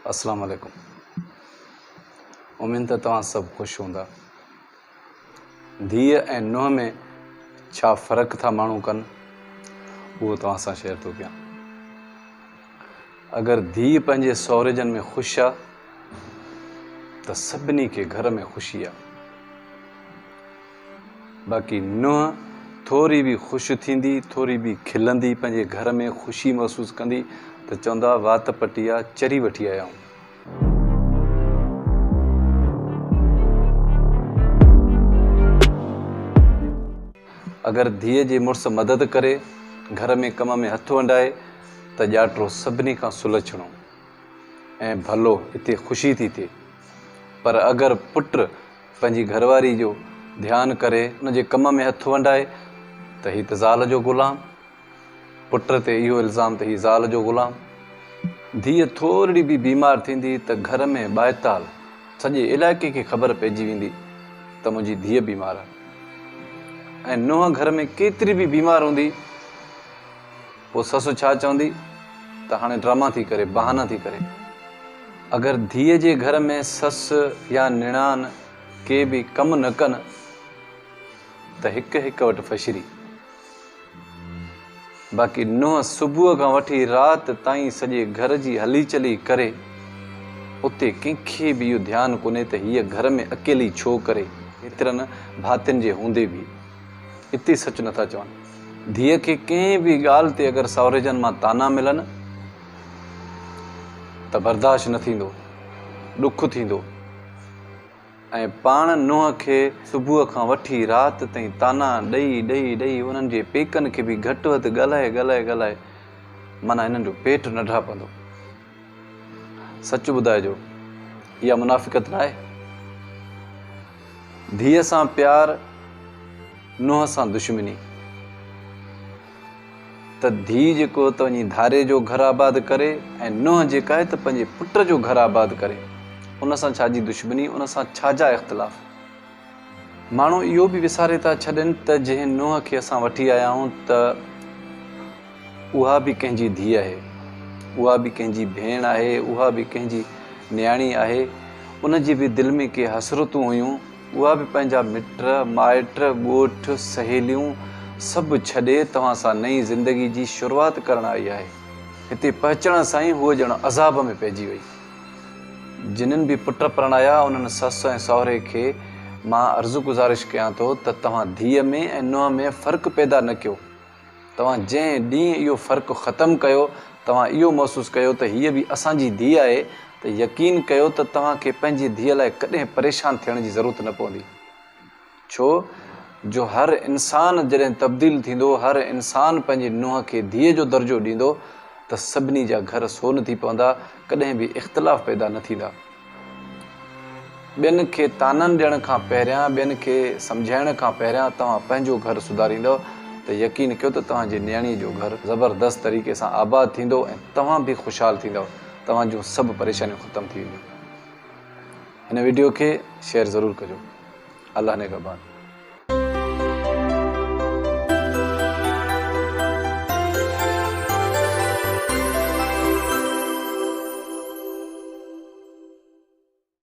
अस्सलाम वालेकुम। उम्मीद तव्हां सब खुश हूंदा। धीअ ऐं नुंहं में छा फ़र्क़ु था माण्हू कनि उहो तव्हां सां शेयर थो कयां। अगरि धीअ पंहिंजे सहुरे जन में ख़ुशि आहे त सभिनी खे घर में ख़ुशी आहे। बाक़ी नुंहं थोरी बि ख़ुशि थींदी, थोरी बि खिलंदी, पंहिंजे घर में ख़ुशी महसूसु कंदी त चवंदा वात पटी आहे, चरी वठी आया आहियूं। अगरि धीअ जे मुड़ुसु मदद करे, घर में कम में हथु वंडाए त ॼाटो सभिनी खां सुलझणो ऐं भलो, हिते ख़ुशी थी थिए। पर अगरि पुटु पंहिंजी घरवारी जो ध्यानु करे, उनजे कम में हथु वंडाए त हीउ त ज़ाल जो ग़ुलाम। पुट ते इहो इल्ज़ाम त हीउ ज़ाल जो ग़ुलाम। धीअ थोरी बि बीमार थींदी त घर में ॿाएताल सॼे इलाइक़े खे ख़बर पइजी वेंदी त मुंहिंजी धीअ बीमार आहे। ऐं नुंहं घर में केतिरी बि बीमार हूंदी, पोइ ससु छा चवंदी त हाणे ड्रामा थी करे, बहाना थी करे। अगरि धीअ जे घर में ससु या निणान के बि कमु न कनि त हिकु हिकु वटि फशरी। बाक़ी नुंहं सुबुह खां वठी राति ताईं सॼे घर जी हली चली करे, उते कंहिंखे बि इहो ध्यानु कोन्हे त हीअ घर में अकेली छो करे, एतिरनि भातियुनि जे हूंदे बि। हिते सच नथा चवनि। धीअ खे कंहिं बि ॻाल्हि ते अगरि सहुरे जन मां ताना मिलनि त बर्दाश्त न थींदो, ॾुखु थींदो। ऐं पाण नुंहं खे सुबुह खां वठी राति ताईं ताना ॾेई ॾेई ॾेई उन्हनि जे पेकनि खे बि घटि वधि ॻाल्हाए माना हिननि जो पेट न ढापंदो। सच ॿुधाइजो, इहा मुनाफ़िक़त न आहे। धीअ सां प्यार, नुंहं सां दुश्मनी। त धीउ जेको त वञी धारे जो घर आबाद करे ऐं नुंहं जेका आहे त पंहिंजे पुट जो घर आबाद करे, उन सां छाजी दुश्मनी, उन सां छाजा इख़्तिलाफ़। माण्हू इहो बि विसारे था छॾनि त जंहिं नुंहं खे असां वठी आया आहियूं त उहा बि कंहिंजी धीउ आहे, उहा बि कंहिंजी भेण आहे, उहा बि कंहिंजी न्याणी आहे। उनजी बि दिलि में के हसरतूं हुयूं, उहा बि पंहिंजा मिट माइट ॻोठ सहेलियूं सभु छॾे तव्हां सां नई ज़िंदगी जी शुरूआति करणु आई आहे। हिते पहुचण सां ई हूअ ॼण अज़ाब में पइजी वई। जिन्हनि बि पुट परणाया उन्हनि ससु ऐं सहुरे खे मां अर्ज़ु गुज़ारिश कयां थो त तव्हां धीअ में ऐं नुंहं में फ़र्क़ु पैदा न कयो। तव्हां जंहिं ॾींहुं इहो फ़र्क़ु ख़तमु कयो, तव्हां इहो महसूसु कयो त हीअ बि असांजी धीअ आहे, त यकीन कयो त तव्हांखे पंहिंजी धीअ लाइ कॾहिं परेशान थियण जी ज़रूरत न पवंदी। छो जो हर इंसानु जॾहिं तब्दील थींदो, हर इंसानु पंहिंजी नुंहं खे धीअ जो दर्जो ॾींदो त सभिनी जा घर सोन थी पवंदा, कॾहिं बि इख़्तिलाफ़ पैदा न थींदा। ॿियनि खे ताननि ॾियण खां पहिरियां, ॿियनि खे सम्झाइण खां पहिरियां तव्हां पंहिंजो घर सुधारींदव त यकीन कयो त तव्हांजे न्याणी जो घर ज़बरदस्त तरीक़े सां आबाद थींदो ऐं तव्हां बि ख़ुशहाल थींदव। तव्हां जूं सभु परेशानियूं ख़तमु थी वेंदियूं। हिन वीडियो खे शेयर ज़रूरु कजो। अल्लाह ने क़बान।